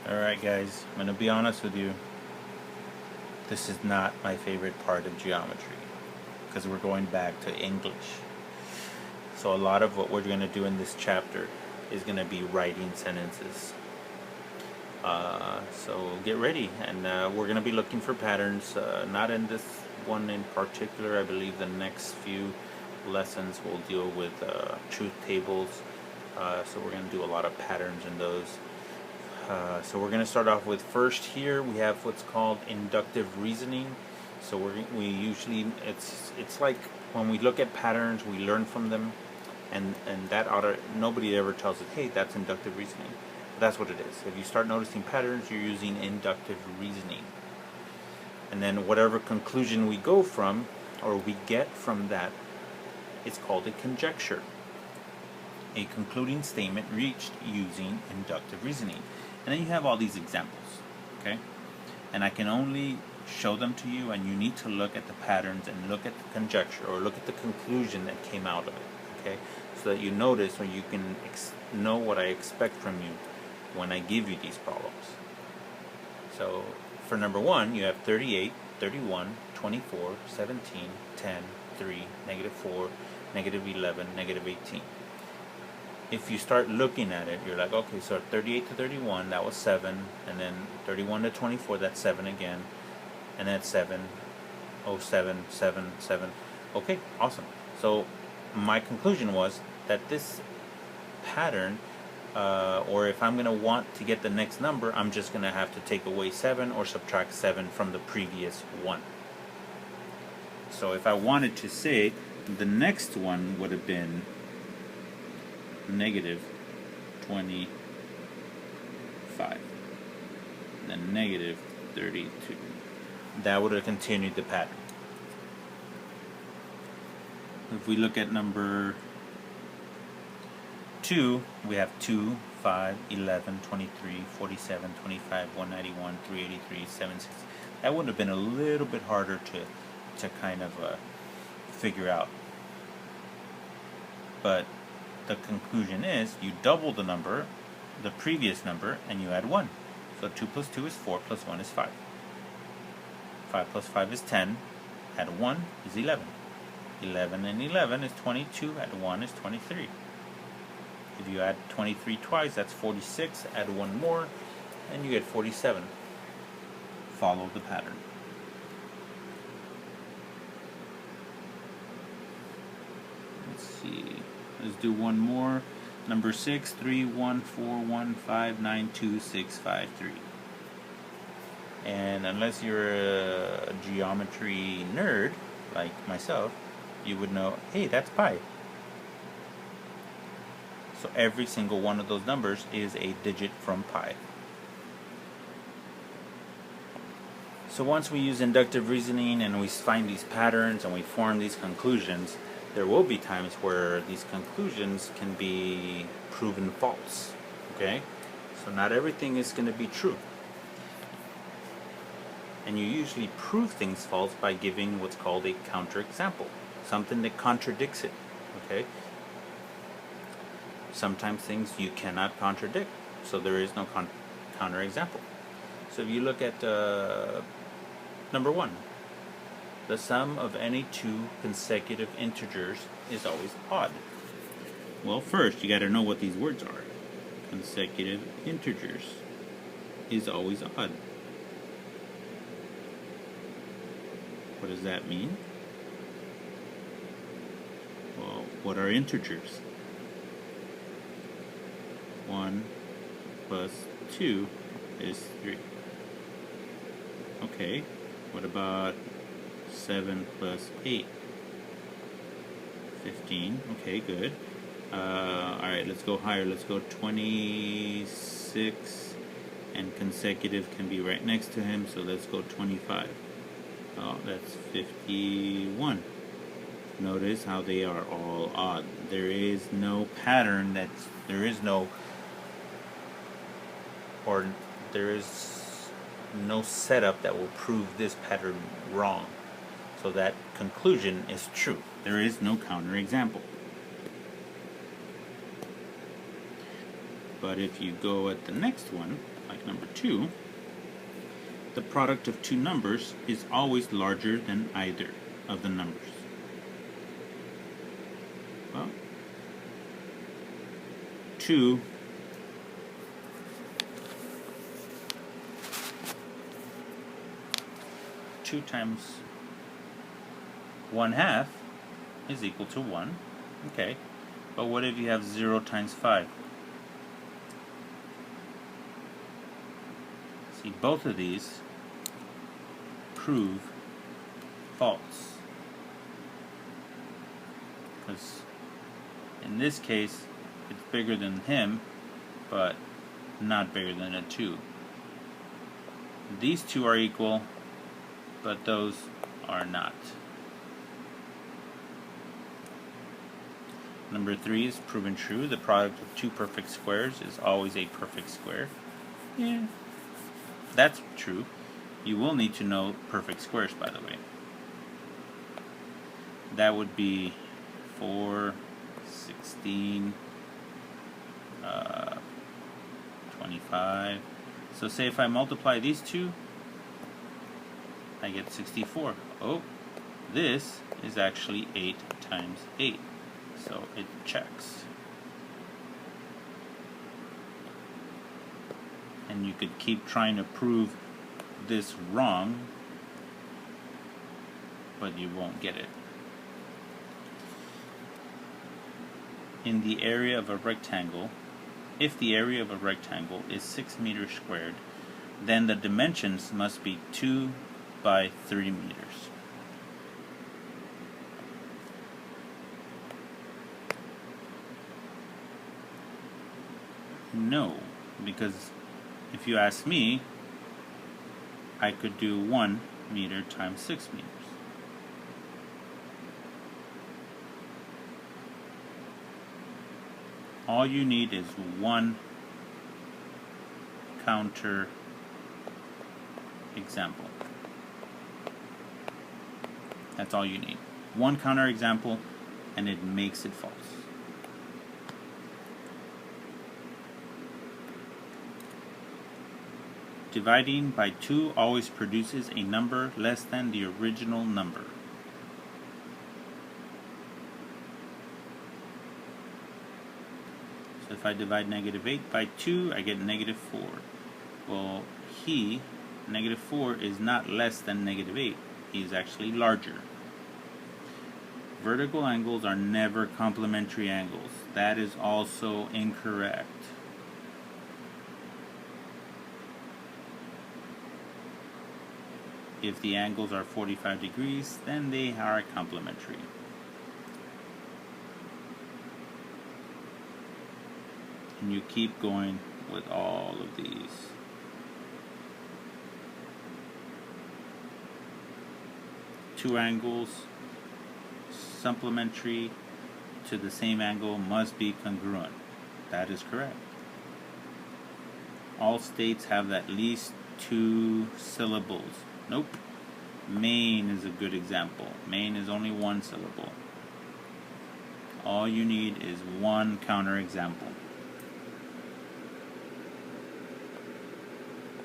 Alright guys, I'm going to be honest with you. This is not my favorite part of geometry because we're going back to English. So a lot of what we're going to do in this chapter is going to be writing sentences. So get ready, and we're going to be looking for patterns, not in this one in particular. I believe the next few lessons will deal with truth tables. So we're going to do a lot of patterns in those. So we're going to start off with, first here we have what's called inductive reasoning. So we usually, it's like when we look at patterns, we learn from them, and that nobody ever tells us, hey, that's inductive reasoning. But that's what it is. If you start noticing patterns, you're using inductive reasoning. And then whatever conclusion we go from, or we get from that, it's called a conjecture. A concluding statement reached using inductive reasoning. And then you have all these examples, okay? And I can only show them to you, and you need to look at the patterns and look at the conjecture, or look at the conclusion that came out of it, okay? So that you notice, or you can know what I expect from you when I give you these problems. So for number one, you have 38, 31, 24, 17, 10, 3, -4, -11, -18. If you start looking at it, you're like, okay, so 38 to 31, that was 7, and then 31 to 24, that's 7 again, and then 7, oh, 7, 7, 7. Okay, awesome. So my conclusion was that this pattern, or if I'm going to want to get the next number, I'm just going to have to take away 7 or subtract 7 from the previous one. So if I wanted to say the next one would have been -25, then -32. That would have continued the pattern. If we look at number 2, we have 2, 5, 11, 23, 47, 25, 191, 383, 76. That would have been a little bit harder to kind of figure out. But the conclusion is you double the number, the previous number, and you add 1. So 2 plus 2 is 4, plus 1 is 5. 5 plus 5 is 10, add 1 is 11. 11 and 11 is 22, add 1 is 23. If you add 23 twice, that's 46, add 1 more, and you get 47. Follow the pattern. Let's see. Let's do one more. Number 6, 3, 1, 4, 1, 5, 9, 2, 6, 5, 3. And unless you're a geometry nerd like myself, you would know, hey, that's pi. So every single one of those numbers is a digit from pi. So once we use inductive reasoning and we find these patterns and we form these conclusions, there will be times where these conclusions can be proven false, okay? So not everything is going to be true. And you usually prove things false by giving what's called a counterexample, something that contradicts it, okay? Sometimes things you cannot contradict, so there is no counterexample. So if you look at number 1, the sum of any two consecutive integers is always odd. Well, first you got to know what these words are. Consecutive integers is always odd. What does that mean? Well, what are integers? 1 plus 2 is 3. Okay, what about 7 plus 8? 15. Okay, good. Alright, let's go higher. Let's go 26, and consecutive can be right next to him, so let's go 25. Oh, that's 51. Notice how they are all odd. There is no pattern there is no setup that will prove this pattern wrong. So that conclusion is true. There is no counterexample. But if you go at the next one, like like number 2, the product of two numbers is always larger than either of the numbers. Well, 2 times 1/2 is equal to 1. Okay, but what if you have 0 times 5? See, both of these prove false, because in this case it's bigger than him, but not bigger than a 2. These two are equal, but those are not. Number 3 is proven true. The product of two perfect squares is always a perfect square. Yeah, that's true. You will need to know perfect squares, by the way. That would be 4, 16, 25. So say if I multiply these two, I get 64. Oh, this is actually 8 times 8. So it checks. And you could keep trying to prove this wrong, but you won't get it. In the area of a rectangle, if the area of a rectangle is 6 meters squared, then the dimensions must be 2 by 3 meters. No, because if you ask me, I could do 1 meter times 6 meters. All you need is one counter example. That's all you need. One counter example, and it makes it false. Dividing by 2 always produces a number less than the original number. So if I divide -8 by 2, I get -4. Well, -4 is not less than -8. He is actually larger. Vertical angles are never complementary angles. That is also incorrect. If the angles are 45 degrees, then they are complementary. And you keep going with all of these. Two angles supplementary to the same angle must be congruent. That is correct. All states have at least 2 syllables. Nope. Main is a good example. Main is only 1 syllable. All you need is one counterexample.